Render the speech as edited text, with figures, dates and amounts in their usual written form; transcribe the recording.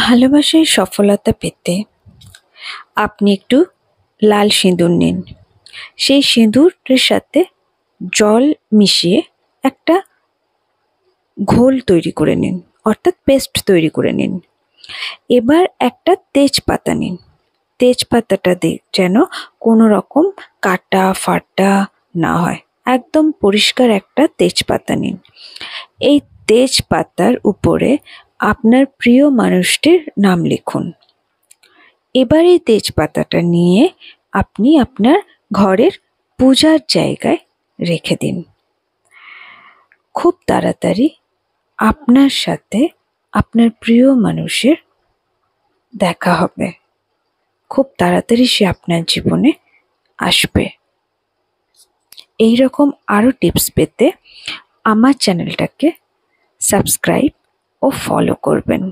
ভালোবাসায় সফলতা পেতে আপনি একটু লাল সিঁদুর নিন। সেই সিঁদুরের সাথে জল মিশিয়ে একটা ঘোল তৈরি করে নিন, অর্থাৎ পেস্ট তৈরি করে নিন। এবার একটা তেজপাতা নিন। তেজপাতাটা যেন কোনো রকম কাটা ফাটা না হয়, একদম পরিষ্কার একটা তেজপাতা নিন। এই তেজপাতার উপরে আপনার প্রিয় মানুষটির নাম লিখুন। এবার এই তেজপাতাটা নিয়ে আপনি আপনার ঘরের পূজার জায়গায় রেখে দিন। খুব তাড়াতাড়ি আপনার সাথে আপনার প্রিয় মানুষের দেখা হবে। খুব তাড়াতাড়ি সে আপনার জীবনে আসবে। এই রকম আরও টিপস পেতে আমার চ্যানেলটাকে সাবস্ক্রাইব ও ফলো করবেন।